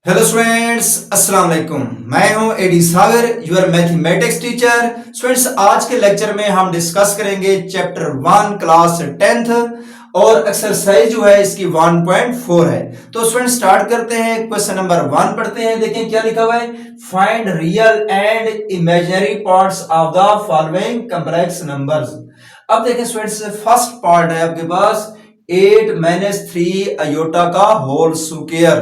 Hello students, अस्सलाम वालेकुम। मैं हूं Adi Sagar, your mathematics teacher. Students, आज के लेक्चर में हम डिस्कस करेंगे चैप्टर 1 क्लास 10th और एक्सरसाइज जो है इसकी 1.4 है। तो स्टूडेंट्स स्टार्ट करते हैं। क्वेश्चन नंबर 1 पढ़ते हैं। देखें क्या लिखा हुआ है। Find real and imaginary parts of the following complex numbers. अब देखें स्टूडेंट्स, फर्स्ट पार्ट है आपके पास 8 - 3 अयोटा का होल स्क्वायर।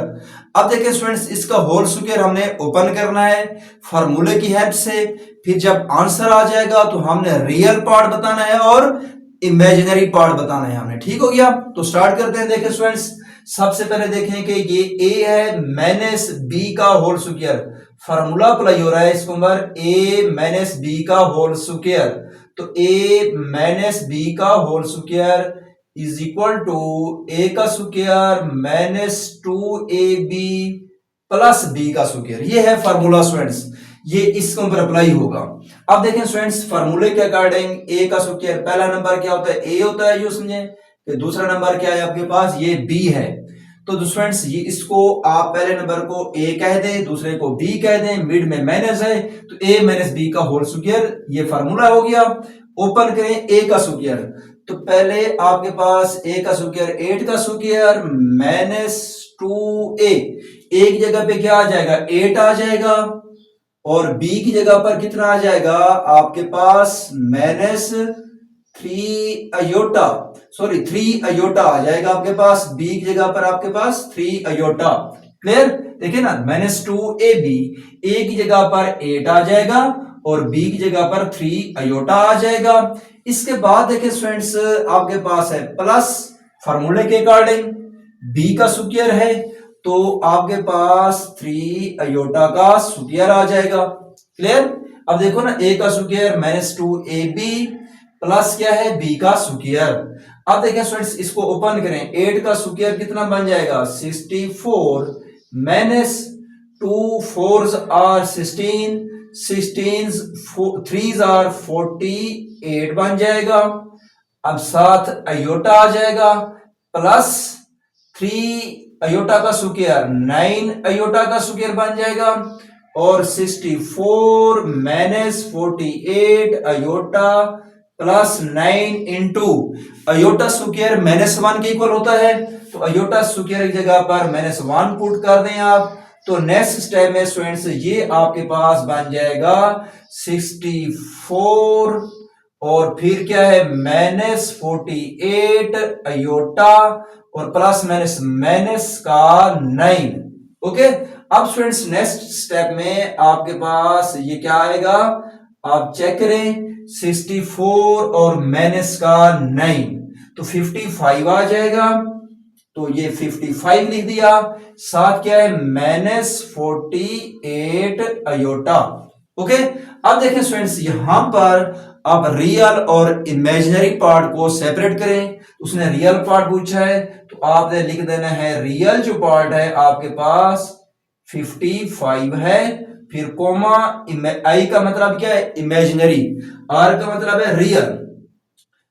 अब देखिए स्टूडेंट्स, इसका होल स्क्वायर हमने ओपन करना है फार्मूले की हेल्प से। फिर जब आंसर आ जाएगा तो हमने रियल पार्ट बताना है और इमेजिनरी पार्ट बताना है हमने। ठीक हो गया। तो स्टार्ट करते हैं। देखिए स्टूडेंट्स, सबसे पहले देखें कि ये a है माइनस b का होल स्क्वायर। फार्मूला अप्लाई हो रहा है इसके ऊपर, a माइनस b का होल स्क्वायर। तो a माइनस b का whole square is equal to A का square minus 2ab plus B का स्क्वायर। ये है फार्मूला स्टूडेंट्स, ये इसके ऊपर अप्लाई होगा। अब देखें स्टूडेंट्स, फार्मूले के अकॉर्डिंग ए का स्क्वायर पहला नंबर क्या होता है, ए होता है, ये समझे। फिर दूसरा नंबर क्या है आपके पास, ये बी है। तो स्टूडेंट्स, ये इसको आप पहले नंबर को ए कह दें, दूसरे को बी कह दें, मिड में माइनस है तो ए माइनस बी का होल स्क्वायर, ये फार्मूला हो गया। ओपन करें ए का स्क्वायर। तो पहले आपके पास ए का स्क्वायर 8 का स्क्वायर माइनस 2a, ए की जगह पे क्या आ जाएगा 8 आ जाएगा और b की जगह पर कितना आ जाएगा आपके पास माइनस 3 अयोटा, सॉरी 3 अयोटा आ जाएगा आपके पास। b की जगह पर आपके पास 3 अयोटा। क्लियर। देखिए ना, माइनस 2ab, a की जगह पर 8 आ जाएगा और b की जगह पर 3 अयोटा आ जाएगा। इसके बाद देखिए स्टूडेंट्स, आपके पास है प्लस फार्मूले के अकॉर्डिंग b का स्क्वायर है तो आपके पास 3 अयोटा का स्क्वायर आ जाएगा। क्लियर। अब देखो ना, a का स्क्वायर माइनस 2ab प्लस क्या है b का स्क्वायर। अब देखिए स्टूडेंट्स, इसको ओपन करें। 8 का स्क्वायर कितना बन जाएगा 64 minus 2 4s are 16, 16 3s are 48 बन जाएगा। अब साथ अयोटा आ जाएगा प्लस 3 अयोटा का स्क्वायर 9 अयोटा का स्क्वायर बन जाएगा और 64 minus 48 iota plus 9 into iota square -1 के इक्वल होता है तो अयोटा स्क्वायर की जगह पर -1 पुट कर दें आप। तो नेक्स्ट स्टेप में स्टूडेंट्स, ये आपके पास बन जाएगा 64 और फिर क्या है -48 अयोटा और प्लस माइनस माइनस का 9। ओके। अब स्टूडेंट्स, नेक्स्ट स्टेप में आपके पास ये क्या आएगा, आप चेक करें। 64 और माइनस का 9 तो 55 आ जाएगा। तो ये 55 लिख दिया। साथ क्या है -48 अयोटा। ओके। अब देखें स्टूडेंट्स, यहां पर आप रियल और इमेजिनरी पार्ट को सेपरेट करें। उसने रियल पार्ट पूछा है तो आपने लिख देना है रियल जो पार्ट है आपके पास 55 है, फिर कोमा, आई का मतलब क्या है इमेजिनरी, आर का मतलब है रियल,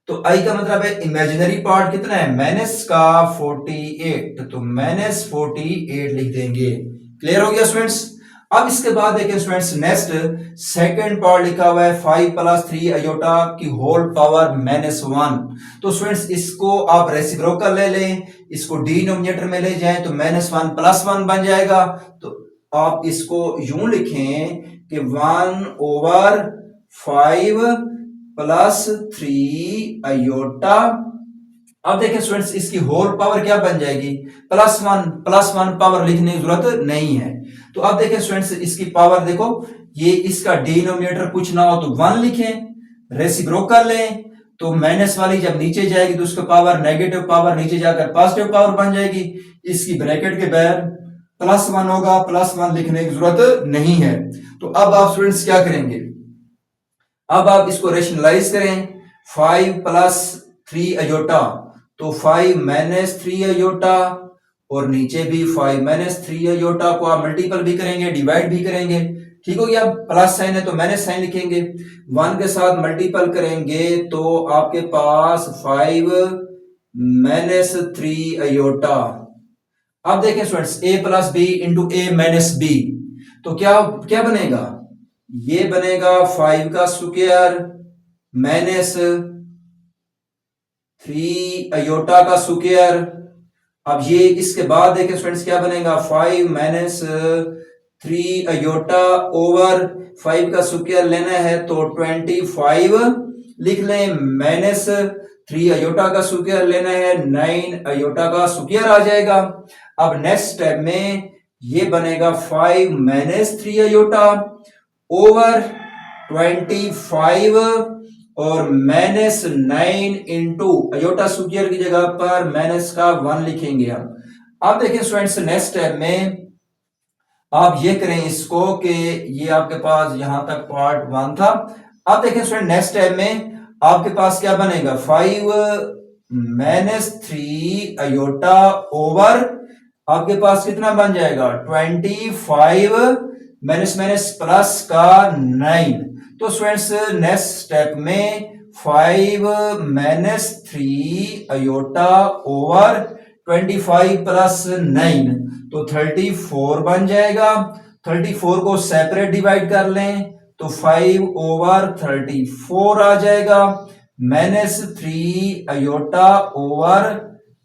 तो आई का मतलब है इमेजिनरी पार्ट कितना है माइनस का 48, तो -48 लिख देंगे। क्लियर हो गया स्टूडेंट्स। अब इसके बाद देखिए स्टूडेंट्स, नेक्स्ट सेकंड पार्ट लिखा हुआ है 5 + 3 अयोटा की होल पावर -1। तो स्टूडेंट्स, इसको आप रेसिप्रोकल ले लें, इसको डिनोमिनेटर में ले जाएं तो -1 + 1 बन जाएगा। तो आप इसको यूं लिखें कि 1/5 + 3 अयोटा। अब देखिए स्टूडेंट्स, इसकी होल पावर क्या बन जाएगी +1 पावर लिखने की जरूरत नहीं है। तो अब देखिए स्टूडेंट्स, इसकी पावर देखो, ये इसका डिनोमिनेटर कुछ ना हो तो 1 लिखें, रेसिप्रोकल लें तो माइनस वाली जब नीचे जाएगी तो उसका पावर नेगेटिव पावर नीचे जाकर पॉजिटिव पावर बन जाएगी। इसकी ब्रैकेट के बाहर +1 होगा, +1 लिखने की जरूरत नहीं है। तो अब आप स्टूडेंट्स क्या करेंगे, अब आप इसको रेशनलाइज करें। 5 + 3 अयोटा तो 5 - 3 अयोटा और नीचे भी 5 - 3 अयोटा को आप मल्टीपल भी करेंगे, डिवाइड भी करेंगे। ठीक हो गया। प्लस साइन है तो माइनस साइन लिखेंगे। 1 के साथ मल्टीपल करेंगे तो आपके पास 5 - 3 अयोटा अब देखें students a plus B into A minus B, तो क्या क्या बनेगा, ये बनेगा 5 का स्क्वायर माइनस 3 अयोटा का स्क्वायर। अब ये इसके बाद देखें स्टूडेंट्स क्या बनेगा, 5 माइनस 3 अयोटा ओवर 5 का स्क्वायर लेना है तो 25 लिख लें, माइनस 3 अयोटा का स्क्वायर लेना है 9 अयोटा का स्क्वायर आ जाएगा। अब नेक्स्ट स्टेप में ये बनेगा 5 माइनस 3 अयोटा ओवर 25 और माइनस 9 इंटू अयोटा स्क्वायर की जगह पर माइनस का 1 लिखेंगे हम। अब देखिए स्टूडेंट्स नेक्स्ट स्टेप में आप ये करें इसको कि ये आपके पास यहां तक पार्ट 1 था। अब देखिए स्टूडेंट नेक्स्ट स्टेप में आपके पास क्या बनेगा, 5 माइनस 3 अयोटा ओवर आपके पास कितना बन जाएगा 25 माइनस माइनस प्लस का 9। तो स्टूडेंट्स नेक्स्ट स्टेप में 5 माइनस 3 अयोटा ओवर 25 प्लस 9 तो 34 बन जाएगा। 34 को सेपरेट डिवाइड कर लें तो 5 ओवर 34 आ जाएगा, माइनस 3 अयोटा ओवर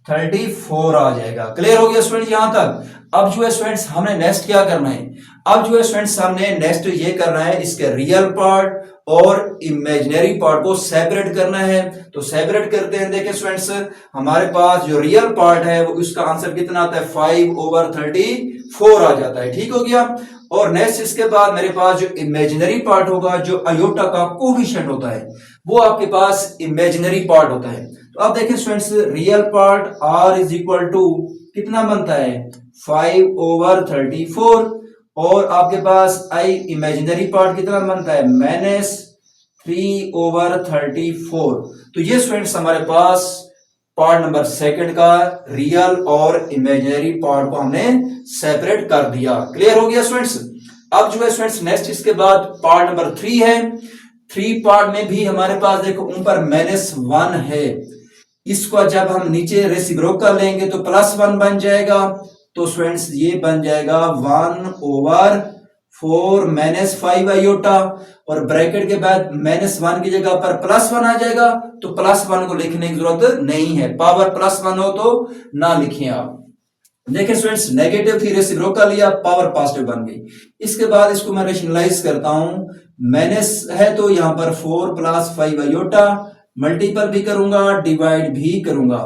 34 आ जाएगा। क्लियर हो गया स्टूडेंट यहां तक। अब जो है स्टूडेंट्स हमने नेक्स्ट क्या करना है, अब जो है स्टूडेंट्स हमने नेक्स्ट ये करना है इसके रियल पार्ट और इमेजिनरी पार्ट को सेपरेट करना है। तो सेपरेट करते हैं, देखिए स्टूडेंट्स हमारे पास जो रियल पार्ट है वो उसका आंसर कितना आता है 5 ओवर 34 आ जाता है, ठीक हो गया। और नेक्स्ट इसके बाद मेरे पास जो इमेजिनरी पार्ट होगा जो अयोटा का कोफिशिएंट होता है वो आपके पास इमेजिनरी पार्ट होता है। तो आप देखिए students real part r is equal to कितना बनता है 5 ओवर 34 और आपके पास i इमेजिनरी पार्ट कितना बनता है माइनस 3 ओवर 34। तो ये स्टूडेंट्स हमारे पास पार्ट नंबर सेकंड का रियल और इमेजिनरी पार्ट को हमने सेपरेट कर दिया। क्लियर हो गया स्टूडेंट्स। अब जो है स्टूडेंट्स नेक्स्ट इसके बाद पार्ट नंबर 3 है। 3 पार्ट में भी हमारे पास देखो ऊपर माइनस 1 है, इसको जब हम नीचे रेसिप्रोकल लेंगे तो प्लस 1 बन जाएगा। तो स्टूडेंट्स ये बन जाएगा 1 ओवर 4 माइनस 5 अयोटा और ब्रैकेट के बाद माइनस 1 की जगह पर प्लस 1 आ जाएगा। तो प्लस 1 को लिखने की जरूरत नहीं है, पावर प्लस 1 हो तो ना लिखें आप। देखिए स्टूडेंट्स नेगेटिव थी रेसिप्रोकल लिया, पावर पॉजिटिव बन गई। इसके बाद इसको मैं रेशनलाइज करता हूं, माइनस है तो यहां पर 4 प्लस 5 अयोटा, मल्टीपल भी करूंगा डिवाइड भी करूंगा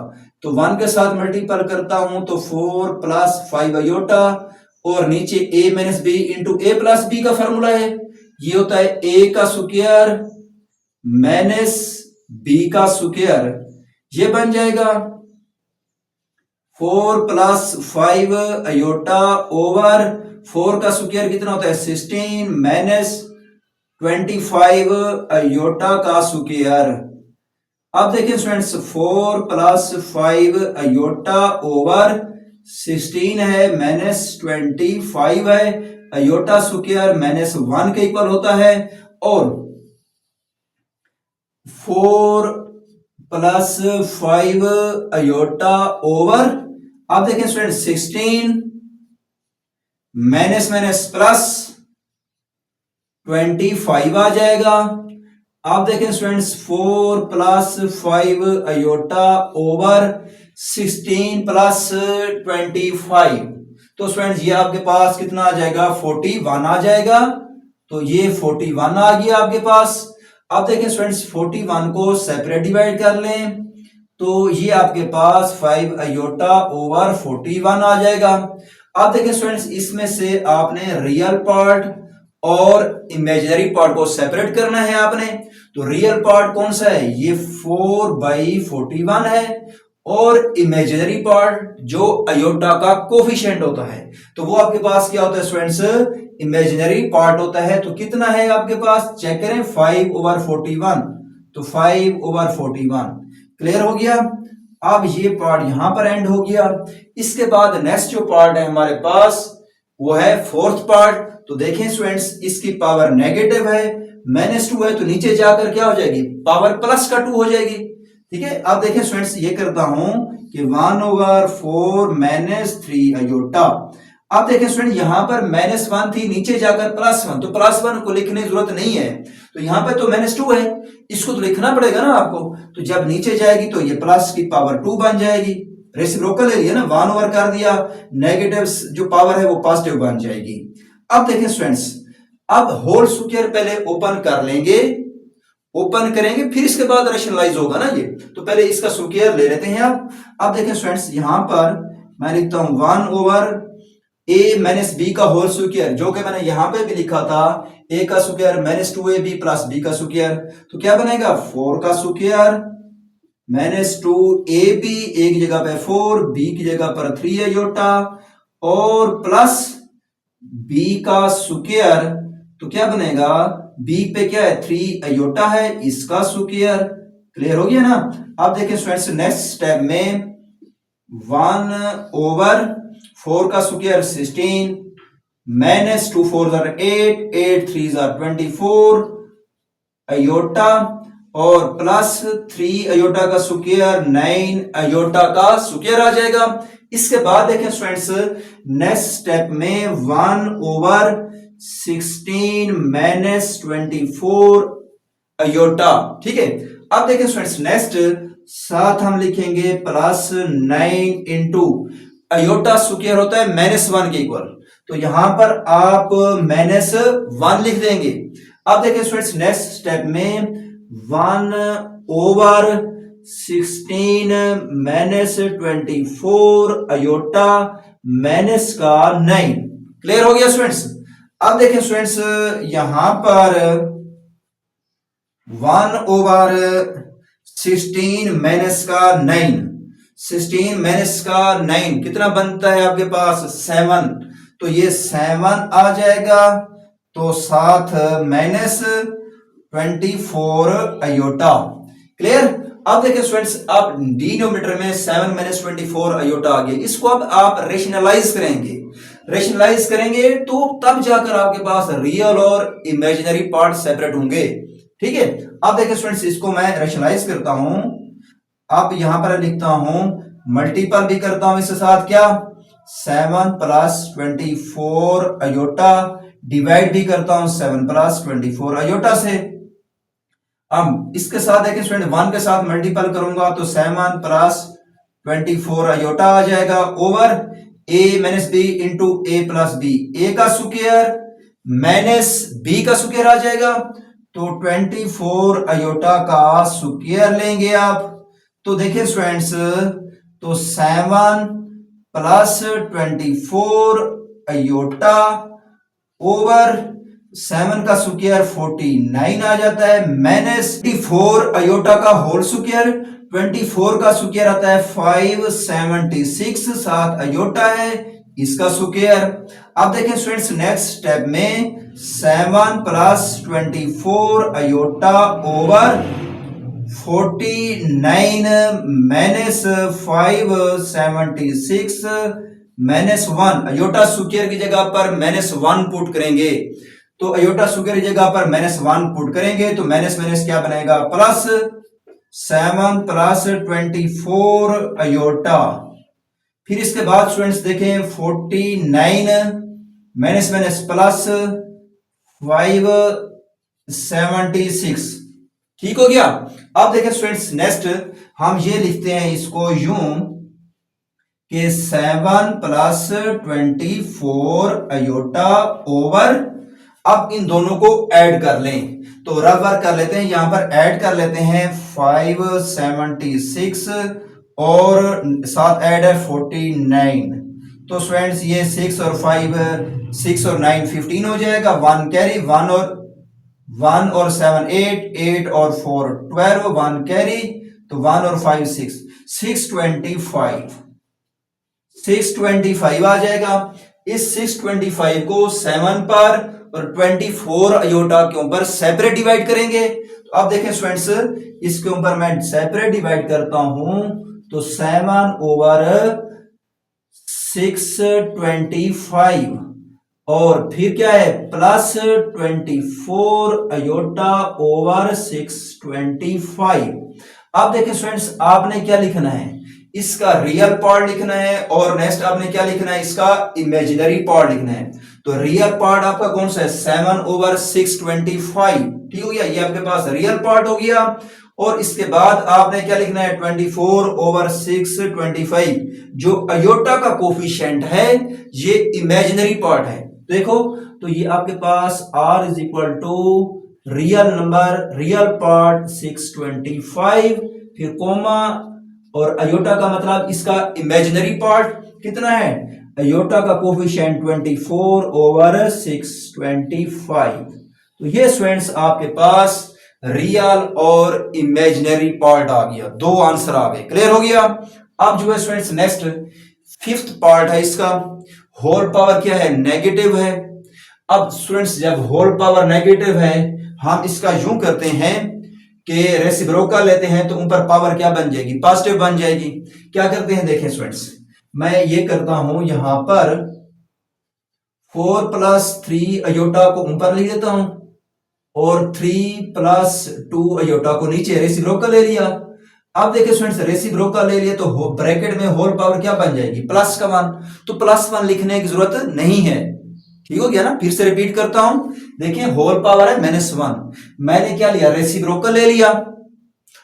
तो 1 के साथ मल्टीपल करता हूं तो 4 प्लस 5 अयोटा और नीचे a minus B into A plus B का फॉर्मूला है, ये होता है a का स्क्वायर माइनस b का स्क्वायर, ये बन जाएगा 4 प्लस 5 अयोटा ओवर 4 का स्क्वायर कितना होता है 16 माइनस 25 अयोटा का स्क्वायर। अब देखिए स्टूडेंट्स 4 प्लस 5 अयोटा ओवर 16 है माइनस 25 है, अयोटा स्क्वायर माइनस 1 के इक्वल होता है और 4 प्लस 5 अयोटा ओवर, अब देखिए स्टूडेंट 16 माइनस माइनस प्लस 25 आ जाएगा। आप देखें students 4 plus 5 iota over 16 plus 25, तो स्टूडेंट्स ये आपके पास कितना आ जाएगा 41 आ जाएगा। तो ये 41 आ गया आपके पास। अब देखें स्टूडेंट्स 41 को सेपरेट डिवाइड कर लें तो ये आपके पास 5 अयोटा ओवर 41 आ जाएगा। अब देखें स्टूडेंट्स इसमें से आपने रियल पार्ट और इमेजिनरी पार्ट को सेपरेट करना है आपने। तो रियल पार्ट कौन सा है, ये 4/41 है और इमेजिनरी पार्ट जो अयोटा का कोफिशिएंट होता है तो वो आपके पास क्या होता है स्टूडेंट्स इमेजिनरी पार्ट होता है। तो कितना है आपके पास चेक करें 5/41, तो 5/41। क्लियर हो गया। अब ये पार्ट यहां पर एंड हो गया। इसके बाद नेक्स्ट जो पार्ट है हमारे पास वो है फोर्थ पार्ट। तो देखें स्टूडेंट्स इसकी पावर नेगेटिव है, -2 है तो नीचे जाकर क्या हो जाएगी पावर +2 हो जाएगी। ठीक है। अब देखें स्टूडेंट्स ये करता हूं कि 1/4 माइनस 3 अयोटा। अब देखें स्टूडेंट, यहां पर -1 थी, नीचे जाकर +1, तो +1 को लिखने की जरूरत नहीं है, तो यहां पर तो -2 है, इसको तो लिखना पड़ेगा ना आपको। तो जब नीचे जाएगी तो ये प्लस की पावर 2 बन जाएगी, रेसिप्रोकल एरिया ना, 1 ओवर कर दिया, नेगेटिव जो पावर है वो पॉजिटिव बन जाएगी। अब देखें स्टूडेंट्स, अब होल स्क्वायर पहले ओपन कर लेंगे, ओपन करेंगे, फिर इसके बाद रेशनलाइज होगा ना ये, तो पहले इसका स्क्वायर ले लेते हैं। अब देखें स्टूडेंट्स, यहां पर मैं लिखता हूं 1/a माइनस बी का होल स्क्वायर, जो कि मैंने यहां पे भी लिखा था, a का स्क्वायर -2ab प्लस b का स्क्वायर, तो क्या बनेगा 4 का स्क्वायर -2ab, a की जगह पे 4, b की जगह पर 3 अयोटा, और प्लस b का स्क्वायर, तो क्या बनेगा, b पे क्या है 3 अयोटा है, इसका स्क्वायर। क्लियर हो गया ना। अब देखिए स्टूडेंट्स, नेक्स्ट स्टेप में 1/4 का स्क्वायर 16, -2 4 8, 8 3 24 अयोटा, और प्लस 3 अयोटा का स्क्वायर 9 अयोटा का स्क्वायर आ जाएगा। इसके बाद देखें स्टूडेंट्स, नेक्स्ट स्टेप में 1/16 -24 अयोटा। ठीक है। अब देखें स्टूडेंट्स, नेक्स्ट साथ हम लिखेंगे +9 इंटू अयोटा स्क्वायर होता है -1 के इक्वल, तो यहां पर आप -1 लिख देंगे। अब देखिए स्टूडेंट्स, नेक्स्ट स्टेप में 1/16 -24 अयोटा माइनस का 9। क्लियर हो गया स्टूडेंट्स। अब देखिए स्टूडेंट्स, यहां पर 1/16 माइनस का 9, 16 माइनस का 9 कितना बनता है आपके पास 7, तो ये 7 आ जाएगा, तो साथ -24 अयोटा। क्लियर। अब देखिए स्टूडेंट्स, अब डिनोमिनेटर में 7 -24 अयोटा आ गया, इसको अब आप रेशनलाइज करेंगे, रेशनलाइज करेंगे तो तब जाकर आपके पास रियल और इमेजिनरी पार्ट सेपरेट होंगे। ठीक है। अब देखिए स्टूडेंट्स, इसको मैं रेशनलाइज करता हूं, अब यहां पर लिखता हूं, मल्टीपल भी करता हूं इसके साथ, क्या 7 + 24 अयोटा, डिवाइड भी करता हूं 7 + 24 अयोटा से। अब इसके साथ देखिए स्टूडेंट, 1 के साथ मल्टीपल करूंगा तो 7 + 24 अयोटा आ जाएगा, over a - b into a + b, a का स्क्वायर माइनस b का स्क्वायर आ जाएगा, तो 24 अयोटा का स्क्वायर लेंगे आप। तो देखिए स्टूडेंट्स, तो 7 + 24 अयोटा ओवर 7 का स्क्वायर 49 आ जाता है, -24 अयोटा का होल स्क्वायर, 24 का स्क्वायर आता है 576, साथ अयोटा है, इसका स्क्वायर। अब देखें स्टूडेंट्स, नेक्स्ट स्टेप में 7 + 24 अयोटा ओवर 49 -576 -1, अयोटा स्क्वायर की जगह पर -1 पुट करेंगे, तो अयोटा स्क्वायर की जगह पर -1 पुट करेंगे तो माइनस माइनस क्या बनेगा, प्लस 7 + 24 अयोटा। फिर इसके बाद स्टूडेंट्स देखें 49 माइनस माइनस प्लस 576। ठीक हो गया। अब देखें स्टूडेंट्स, नेक्स्ट हम ये लिखते हैं इसको यूं कि 7 + 24 अयोटा ओवर, अब इन दोनों को ऐड कर लें, तो रब वर्क कर लेते हैं, यहां पर ऐड कर लेते हैं 576 और साथ ऐड है 49, तो स्टूडेंट्स ये 6 और 5 6 और 9 15 हो जाएगा, 1 कैरी, 1 और 7 8, 8 और 4 12, 1 कैरी, तो 1 और 5 6, 625 आ जाएगा। इस 625 को 7 पर और 24 अयोटा के ऊपर सेपरेट डिवाइड करेंगे। तो अब देखें स्टूडेंट्स, इसके ऊपर मैं सेपरेट डिवाइड करता हूं, तो 7 ओवर 625 और फिर क्या है प्लस 24 अयोटा ओवर 625। अब देखें स्टूडेंट्स, आपने क्या लिखना है, इसका रियल पार्ट लिखना है और नेक्स्ट आपने क्या लिखना है, इसका इमेजिनरी पार्ट लिखना है। तो रियल पार्ट आपका कौन सा है, 7/625, ठीक हो गया, ये आपके पास रियल पार्ट हो गया। और इसके बाद आपने क्या लिखना है, 24/625, जो अयोटा का कोफिशिएंट है ये इमेजिनरी पार्ट है। देखो तो ये आपके पास r is equal to real number, real part 625, फिर कोमा और अयोटा का मतलब इसका इमेजिनरी पार्ट कितना है, अयोटा का कोफिशिएंट 24/625। तो ये स्टूडेंट्स आपके पास रियल और इमेजिनरी पार्ट आ गया, दो आंसर आ गए, क्लियर हो गया। अब जो है स्टूडेंट्स नेक्स्ट फिफ्थ पार्ट है, इसका होल पावर क्या है, नेगेटिव है। अब स्टूडेंट्स जब होल पावर नेगेटिव है हम इसका यूं करते हैं कि रेसिप्रोकल लेते हैं तो ऊपर पावर क्या बन जाएगी, पॉजिटिव बन जाएगी। क्या करते हैं, देखें स्टूडेंट्स मैं ये करता हूं यहां पर 4+3 अयोटा को ऊपर लिख देता हूं और 3+2 अयोटा को नीचे, रेसिप्रोकल ले लिया। अब देखिए स्टूडेंट्स रेसिप्रोकल ले लिया तो ब्रैकेट में होल पावर क्या बन जाएगी, +1। तो +1 लिखने की जरूरत नहीं है, ठीक हो गया ना। फिर से रिपीट करता हूं, देखिए होल पावर है -1, मैंने क्या लिया, रेसिप्रोकल ले लिया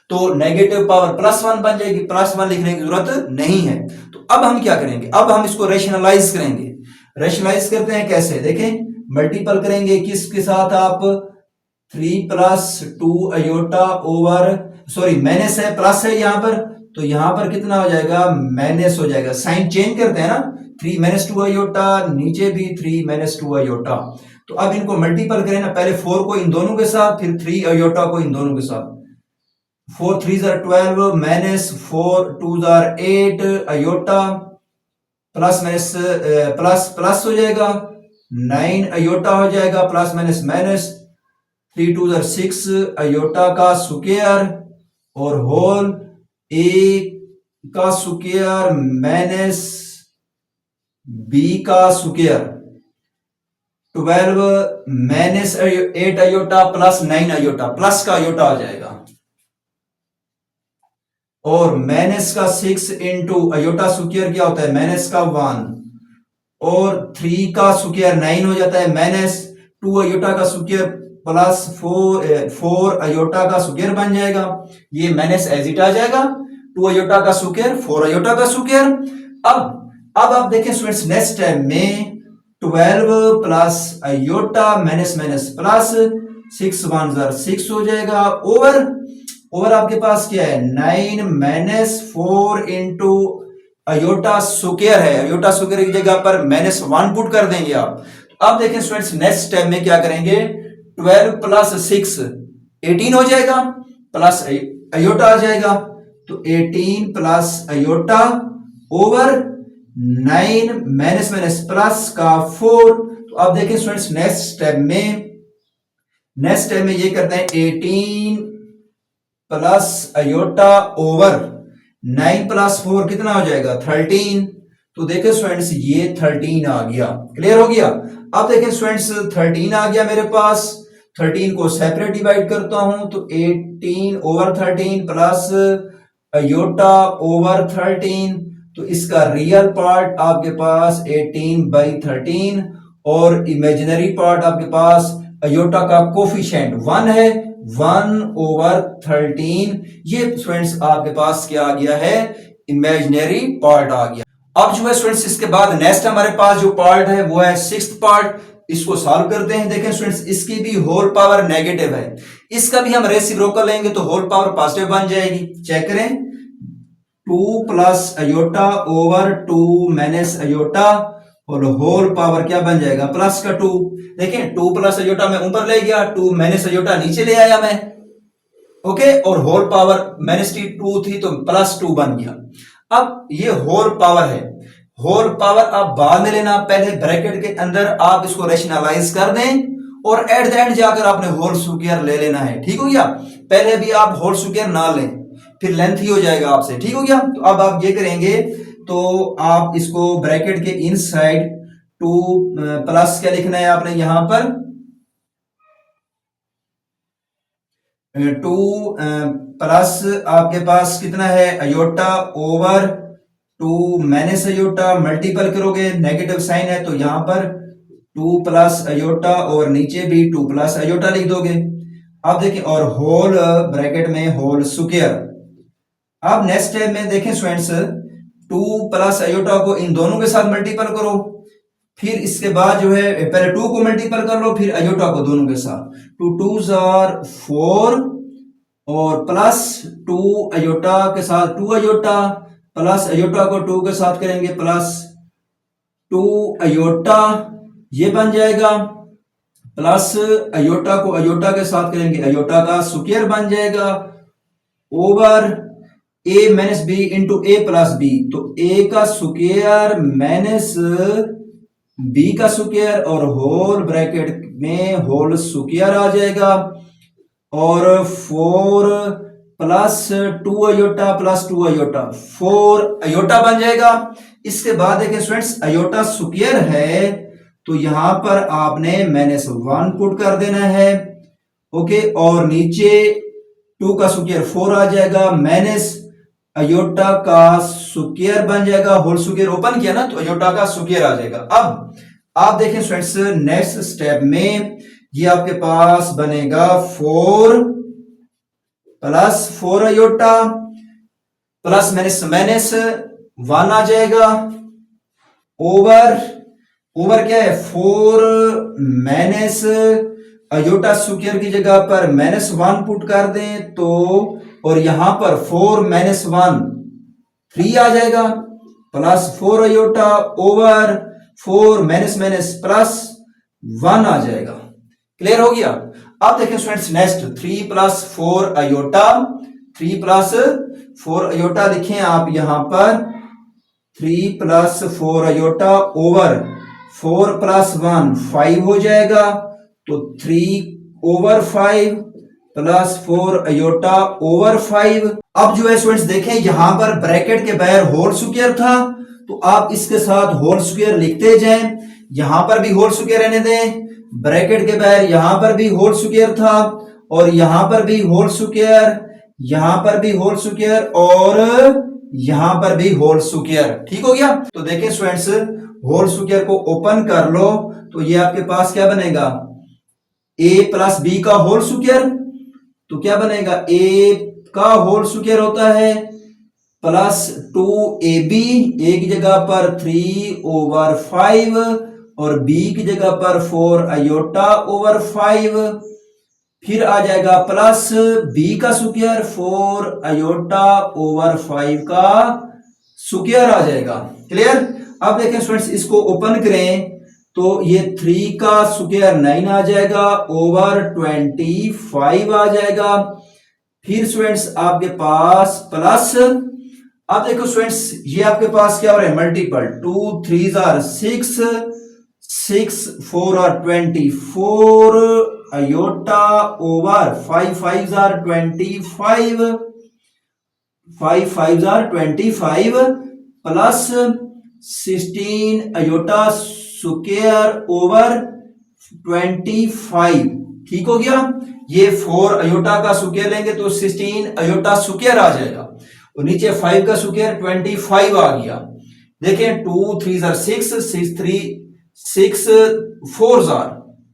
तो नेगेटिव पावर +1 बन जाएगी, +1 लिखने की जरूरत नहीं है। तो अब हम क्या करेंगे, अब हम इसको रेशनलाइज करेंगे। रेशनलाइज करते हैं कैसे, देखें मल्टीपल करेंगे किसके साथ, आप 3+2 अयोटा ओवर, सॉरी माइनस है प्लस है यहां पर, तो यहां पर कितना हो जाएगा, माइनस हो जाएगा, साइन चेंज करते हैं ना, 3-2 अयोटा, नीचे भी 3-2 अयोटा। तो अब इनको मल्टीपल करें ना, पहले 4 को इन दोनों के साथ, फिर 3 अयोटा को इन दोनों के साथ, 4 3 12 -4 2 8 iota plus minus plus plus हो जाएगा, 9 अयोटा हो जाएगा, प्लस माइनस माइनस, 3 2 6 अयोटा का स्क्वायर और होल ए का स्क्वायर माइनस बी का square, 12 -8 iota plus 9 iota, plus का अयोटा आ जाएगा, और माइनस का 6 इंटू अयोटा स्क्वायर क्या होता है, माइनस का 1, और 3 का स्क्वायर 9 हो जाता है, माइनस 2 अयोटा का स्क्वायर प्लस 4 अयोटा का स्क्वायर बन जाएगा, ये माइनस एज इट आ जाएगा, 2 अयोटा का स्क्वायर 4 अयोटा का स्क्वायर। अब आप देखें स्टूडेंट्स नेक्स्ट टाइम में 12 plus iota minus minus plus 6 1 6 हो जाएगा, ओवर आपके पास क्या है, 9 -4 इंटू अयोटा स्क्वायर है, अयोटा स्क्वायर की जगह पर -1 पुट कर देंगे आप। अब देखें स्टूडेंट्स नेक्स्ट स्टेप में क्या करेंगे, 12 प्लस 6 18 हो जाएगा, प्लस अयोटा आ जाएगा, तो 18 plus iota over 9 minus minus plus का 4। तो अब देखें स्टूडेंट्स नेक्स्ट स्टेप में ये करते हैं 18 प्लस अयोटा ओवर 9 प्लस 4 कितना हो जाएगा, 13। तो देखें स्टूडेंट्स ये 13 आ गया, क्लियर हो गया। अब देखें स्टूडेंट्स 13 आ गया मेरे पास, 13 को सेपरेट डिवाइड करता हूं तो 18 ओवर 13 प्लस अयोटा ओवर 13, तो इसका रियल पार्ट आपके पास 18/13 और इमेजिनरी पार्ट आपके पास अयोटा का कोफिशिएंट 1 है, 1/13। ये स्टूडेंट्स आपके पास क्या आ गया है, इमेजिनरी पार्ट आ गया। अब जो है स्टूडेंट्स इसके बाद नेक्स्ट हमारे पास जो पार्ट है वो है सिक्स्थ पार्ट, इसको सॉल्व करते हैं। देखें स्टूडेंट्स इसकी भी होल पावर नेगेटिव है, इसका भी हम रेसिप्रोकल लेंगे तो होल पावर पॉजिटिव बन जाएगी। चेक करें, 2 plus iota over 2 minus iota और होल पावर क्या बन जाएगा, प्लस का 2। देखें 2 प्लस अयोटा मैं ऊपर ले गया, 2 माइनस अयोटा नीचे ले आया मैं, ओके, और होल पावर -2 थी तो +2 बन गया। अब ये होल पावर है, होल पावर आप बाद में लेना, पहले ब्रैकेट के अंदर आप इसको रेशनलाइज कर दें और एट द एंड जाकर आपने होल स्क्वायर ले लेना है, ठीक हो गया। पहले भी आप होल स्क्वायर ना लें, फिर लेंथ ही हो जाएगा आपसे, ठीक हो गया। तो अब आप ये करेंगे तो आप इसको ब्रैकेट के इनसाइड 2 प्लस क्या लिखना है आपने यहां पर टू प्लस आपके पास कितना है iota over two minus iota, multiple करोगे नेगेटिव साइन है तो यहां पर टू प्लस अयोटा और नीचे भी टू प्लस अयोटा लिख दोगे। अब देखिए और होल ब्रैकेट में होल स्क्वायर। अब नेक्स्ट स्टेप में देखें स्टूडेंट्स, टू प्लस अयोटा को इन दोनों के साथ मल्टीपल करो, फिर इसके बाद जो है पहले टू को मल्टीपल कर लो फिर अयोटा को दोनों के साथ, टू टू जार फोर और प्लस टू अयोटा के साथ टू अयोटा प्लस अयोटा को टू के साथ करेंगे प्लस टू अयोटा, ये बन जाएगा प्लस अयोटा को अयोटा के साथ करेंगे अयोटा का स्क्वायर बन जाएगा over A minus B into A plus B, तो ए का स्क्वायर माइनस बी का स्क्वायर और होल ब्रैकेट में होल स्क्वायर आ जाएगा और four plus two iota plus two iota four iota बन जाएगा। इसके बाद देखिए स्टूडेंट्स अयोटा स्क्वायर है तो यहां पर आपने माइनस वन पुट कर देना है, ओके, और नीचे टू का स्क्वायर फोर आ जाएगा माइनस अयोटा का स्क्वायर बन जाएगा, होल स्क्वायर ओपन किया ना तो अयोटा का स्क्वायर आ जाएगा। अब आप देखें स्टूडेंट्स नेक्स्ट स्टेप में ये आपके पास बनेगा four plus four iota plus minus minus one आ जाएगा ओवर ओवर क्या है फोर माइनस अयोटा स्क्वायर की जगह पर माइनस वन पुट कर दें तो और यहां पर फोर माइनस वन थ्री आ जाएगा plus four iota over four minus minus plus one आ जाएगा। क्लियर हो गया। अब देखें students next three plus four iota, three plus four iota लिखें आप यहां पर three plus four iota over four plus one five हो जाएगा तो three over five plus four iota over five. अब जो है स्टूडेंट्स देखें यहां पर ब्रैकेट के बाहर होल स्क्वायर था तो आप इसके साथ होल स्क्वायर लिखते जाएं, यहां पर भी होल स्क्वायर रहने दें, ब्रैकेट के बाहर यहां पर भी होल स्क्वायर था और यहां पर भी होल स्क्वायर, यहां पर भी होल स्क्वायर और यहां पर भी होल स्क्वायर। ठीक हो गया। तो देखिए स्टूडेंट्स होल स्क्वायर को ओपन कर लो तो ये आपके पास क्या बनेगा a प्लस बी का होल स्क्वायर, तो क्या बनेगा a का होल स्क्वायर होता है प्लस टू ए बी, ए की जगह पर थ्री ओवर फाइव और b की जगह पर फोर अयोटा ओवर फाइव, फिर आ जाएगा प्लस b का square four iota over five का स्क्वायर आ जाएगा। क्लियर। अब देखें स्टूडेंट्स इसको ओपन करें तो ये थ्री का स्क्वायर नाइन आ जाएगा ओवर 25 आ जाएगा, फिर स्टूडेंट्स आपके पास प्लस, अब देखो स्टूडेंट्स ये आपके पास क्या हो रहा है मल्टीपल, टू थ्री जार सिक्स, सिक्स फोर और 24 अयोटा ओवर फाइव फाइव जार 25, फाइव फाइव जार 25 प्लस 16 अयोटा स्क्वायर ओवर 25। ठीक हो गया। ये फोर अयोटा का स्क्वायर लेंगे तो 16 अयोटा स्क्वायर आ जाएगा और नीचे 5 का स्क्वायर 25 आ गया। देखें टू थ्री जार six, six three six four जार,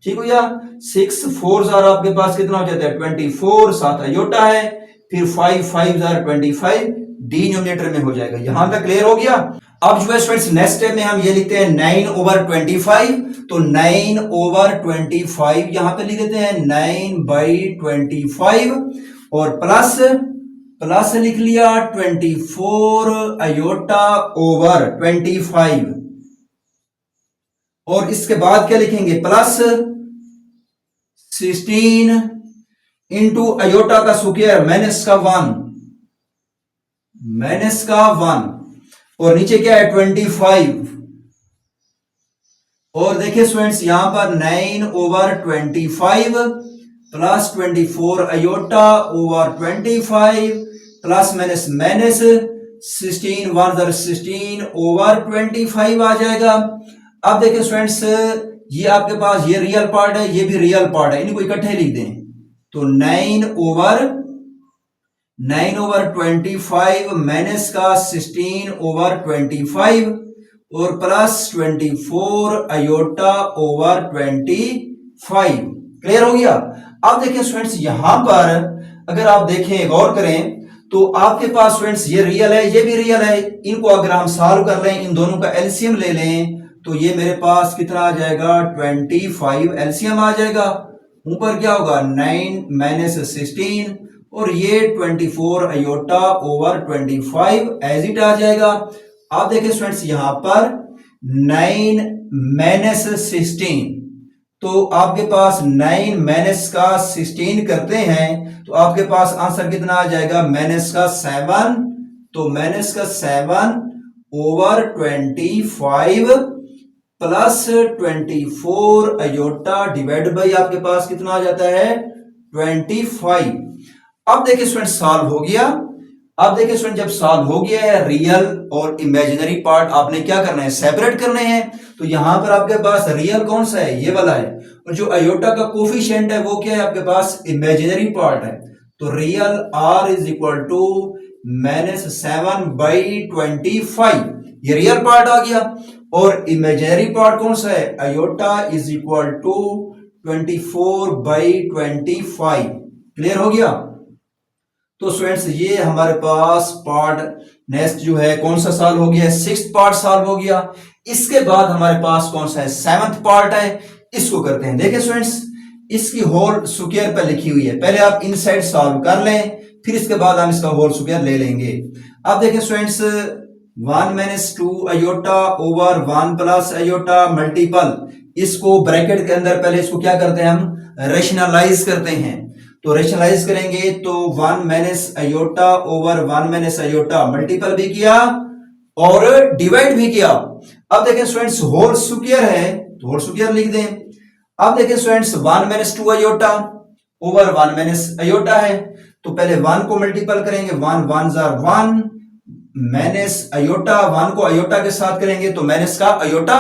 ठीक हो गया, सिक्स फोर जार आपके पास कितना हो जाता है 24, साथ अयोटा है, फिर फाइव फाइव जार 25 डिनोमिनेटर में हो जाएगा। यहां तक क्लियर हो गया। अब जो है स्टूडेंट्स नेक्स्ट स्टेप में हम ये लिखते हैं 9 ओवर 25, तो 9 ओवर 25 यहां पे लिख देते हैं 9 बाई 25 और प्लस प्लस लिख लिया 24 अयोटा ओवर 25 और इसके बाद क्या लिखेंगे प्लस 16 इंटू अयोटा का स्क्वायर माइनस का 1, माइनस का 1 और नीचे क्या है 25 और देखिए स्टूडेंट्स यहां पर 9 over 25 plus 24 iota over 25 plus minus minus 16 1 16 over 25 आ जाएगा। अब देखिए स्टूडेंट्स ये आपके पास ये रियल पार्ट है, ये भी रियल पार्ट है, इनको इकट्ठे लिख दें, तो 9/25 माइनस का 16/25 और प्लस 24 अयोटा ओवर 25। क्लियर हो गया। अब देखिए स्टूडेंट्स यहां पर अगर आप देखें गौर करें तो आपके पास स्टूडेंट्स ये रियल है, ये भी रियल है। इनको अगर हम सॉल्व कर लें, इन दोनों का एलसीएम ले लें तो ये मेरे पास कितना आ जाएगा 25 एलसीएम आ जाएगा। ऊपर क्या होगा 9 माइनस 16 और ये 24 अयोटा ओवर 25 एज इट आ जाएगा। आप देखिए स्टूडेंट्स यहां पर 9 माइनस 16 तो आपके पास 9 माइनस का 16 करते हैं तो आपके पास आंसर कितना आ जाएगा माइनस का 7। तो माइनस का 7 over 25 plus 24 iota divide by आपके पास कितना आ जाता है 25। अब देखिए स्टूडेंट सॉल्व हो गया। अब देखिए स्टूडेंट जब सॉल्व हो गया है रियल और इमेजिनरी पार्ट आपने क्या करना है सेपरेट करने हैं। तो यहां पर आपके पास रियल कौन सा है ये वाला है और जो अयोटा का कोफिशिएंट है वो क्या है आपके पास इमेजिनरी पार्ट है। तो real r is equal to -7/25 ये रियल पार्ट आ गया और इमेजिनरी पार्ट कौन सा है iota is equal to 24/25। Clear हो गया। तो स्टूडेंट्स ये हमारे पास पार्ट नेक्स्ट जो है कौन सा सॉल्व हो गया 6th पार्ट सॉल्व हो गया। इसके बाद हमारे पास कौन सा है 7th पार्ट है, इसको करते हैं। देखिए स्टूडेंट्स इसकी होल स्क्वायर पे लिखी हुई है, पहले आप इनसाइड सॉल्व कर लें फिर इसके बाद हम इसका होल स्क्वायर ले लेंगे। अब देखिए students 1 minus 2 iota over 1 plus iota multiple, इसको ब्रैकेट के अंदर पहले इसको क्या करते हैं हम रेशनलाइज करते हैं। तो रेशनलाइज करेंगे तो 1 minus aorta over 1 minus iota multiple भी किया और डिवाइड भी किया। अब देखें स्टूडेंट्स होल स्क्वायर है तो होल स्क्वायर लिख दें। अब देखें students 1 minus 2 iota over 1 minus iota है तो पहले 1 को मल्टीपल करेंगे 1 1 जार 1 माइनस अयोटा 1 को अयोटा के साथ करेंगे तो माइनस का अयोटा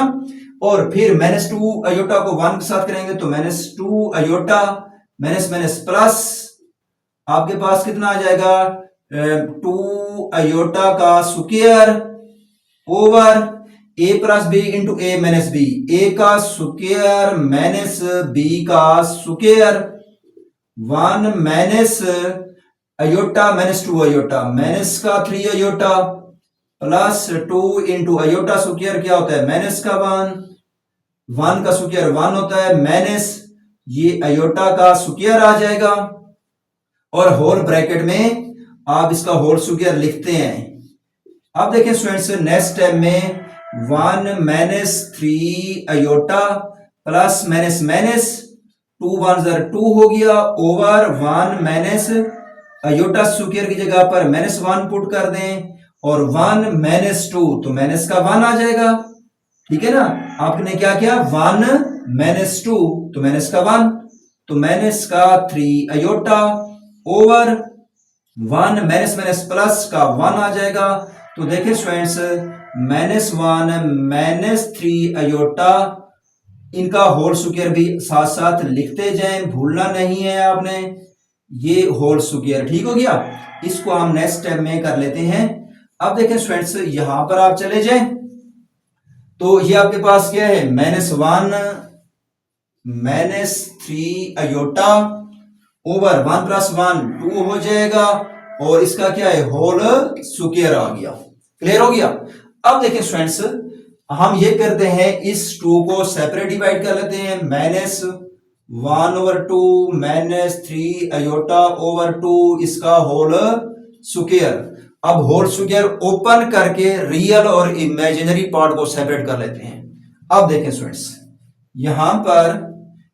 और फिर माइनस 2 अयोटा को 1 के साथ करेंगे तो minus 2 iota minus minus plus आपके पास कितना आ जाएगा 2 अयोटा का square over a plus B into A minus B, A का स्क्वायर माइनस बी का square 1 minus iota minus 2 iota minus का 3 iota plus 2 into iota square क्या होता है माइनस का 1 का स्क्वायर 1 होता है माइनस ये अयोटा का स्क्वायर आ जाएगा और होल ब्रैकेट में आप इसका होल स्क्वायर लिखते हैं। अब देखिए स्टूडेंट्स नेक्स्ट स्टेप में 1 minus 3 iota plus minus minus 2 1 जार 2 हो गया ओवर 1 माइनस अयोटा स्क्वायर की जगह पर माइनस 1 पुट कर दें और 1 माइनस 2 तो माइनस का 1 आ जाएगा। ठीक है ना, आपने क्या किया 1 माइनस 2 तो माइनस का 1 तो माइनस का 3 iota over 1 minus minus plus का 1 आ जाएगा। तो देखिए स्टूडेंट्स माइनस 1 माइनस 3 अयोटा इनका होल स्क्वायर भी साथ साथ लिखते जाएं, भूलना नहीं है आपने ये होल स्क्वायर। ठीक हो गया, इसको हम नेक्स्ट स्टेप में कर लेते हैं। अब देखें स्टूडेंट्स यहां पर आप चले जाएं तो ये आपके पास क्या है -1 -3 अयोटा ओवर 1 प्लस 1 2 हो जाएगा और इसका क्या है होल स्क्वायर आ गया। क्लियर हो गया। अब देखिए स्टूडेंट्स हम ये करते हैं इस 2 को सेपरेट डिवाइड कर लेते हैं -1/2 -3 अयोटा ओवर 2 इसका होल स्क्वायर। अब होल स्क्वायर ओपन करके रियल और इमेजिनरी पार्ट को सेपरेट कर लेते हैं। अब देखें स्टूडेंट्स यहां पर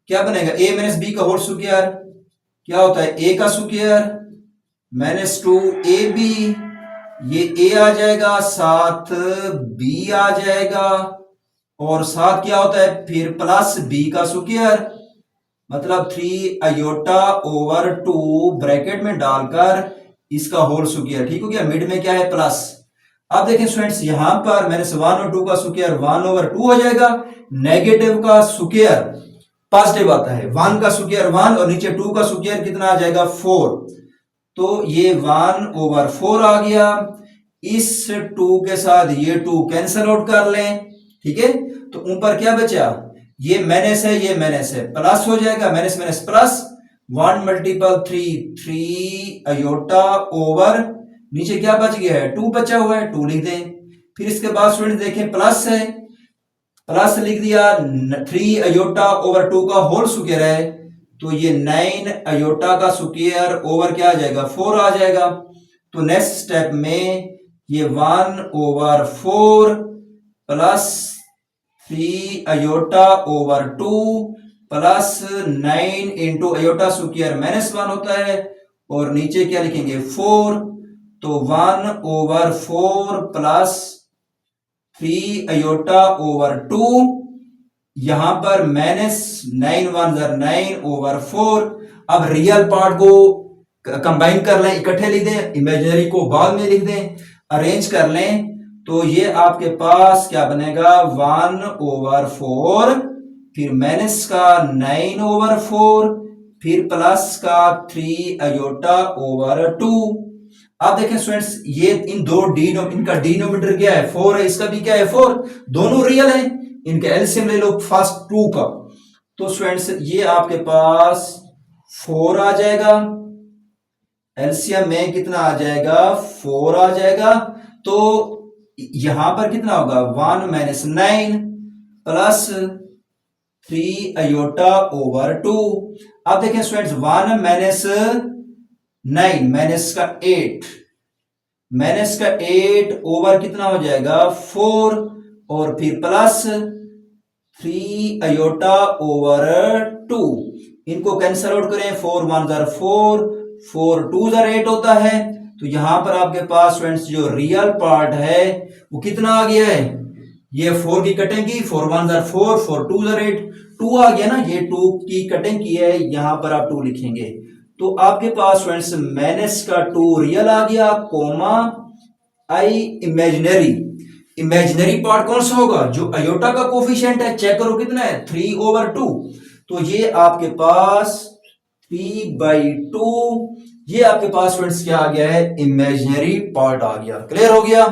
क्या बनेगा a माइनस बी का होल स्क्वायर क्या होता है a का स्क्वायर -2ab ये a आ जाएगा साथ b आ जाएगा और साथ क्या होता है फिर प्लस b का स्क्वायर मतलब 3 अयोटा ओवर 2 ब्रैकेट में डालकर इसका होल स्क्वायर। ठीक हो गया, मिड में क्या है प्लस। अब देखें स्टूडेंट्स यहां पर -1 और 2 का स्क्वायर 1/2 हो जाएगा, नेगेटिव का स्क्वायर पॉजिटिव आता है। 1 का स्क्वायर 1 और नीचे 2 का स्क्वायर कितना आ जाएगा 4, तो ये 1/4 आ गया। इस 2 के साथ ये 2 कैंसल आउट कर लें, ठीक है। तो ऊपर क्या बचा, ये माइनस है, ये माइनस है, प्लस हो जाएगा, minus minus plus, 1 multiple 3 iota over नीचे क्या बच गया है 2 बचा हुआ है, 2 लिख दें। फिर इसके बाद स्टूडेंट देखें प्लस है, प्लस लिख दिया, 3 अयोटा ओवर 2 का होल स्क्वायर है, तो ये 9 अयोटा का स्क्वायर ओवर क्या आ जाएगा 4 आ जाएगा। तो नेक्स्ट स्टेप में ये 1/4 plus 3 iota over 2 plus 9 into iota square -1 होता है, और नीचे क्या लिखेंगे 4, तो 1/4 प्लस 3 अयोटा ओवर 2, यहां पर -9 1 9/4। अब रियल पार्ट को कंबाइन कर लें, इकट्ठे लिख दें, इमेजिनरी को बाद में लिख दें, अरेंज कर लें, तो ये आपके पास क्या बनेगा 1/4, फिर माइनस का 9/4, फिर प्लस का 3 अयोटा ओवर 2। आप देखें स्टूडेंट्स, ये इन दो इनका डिनोमिनेटर क्या है 4 है, इसका भी क्या है 4, दोनों रियल है, इनका एलसीएम ले लो फर्स्ट 2 का, तो स्टूडेंट्स ये आपके पास 4 आ जाएगा, एलसीएम में कितना आ जाएगा 4 आ जाएगा। तो यहां पर कितना होगा 1 - 9 प्लस 3 अयोटा ओवर 2। अब देखें स्टूडेंट्स 1 - 9 माइनस का 8, माइनस का 8 ओवर कितना हो जाएगा 4, और फिर प्लस 3 अयोटा ओवर 2, इनको कैंसल आउट करें, 4 1 4, 4 2 8 होता है। तो यहां पर आपके पास स्टूडेंट्स जो रियल पार्ट है वो कितना आ गया है, ये 4 की कटिंग की, 4 1 4, 4 2 8, 2 आ गया ना, ये 2 की कटिंग की है, यहां पर आप 2 लिखेंगे। तो आपके पास स्टूडेंट्स माइनस का 2 रियल आ गया, कोमा आई इमेजिनरी, इमेजिनरी पार्ट कौन सा होगा जो अयोटा का कोफिशिएंट है, चेक करो कितना है 3/2, तो ये आपके पास 3/2, ये आपके पास स्टूडेंट्स क्या आ गया है इमेजिनरी पार्ट आ गया। क्लियर हो गया।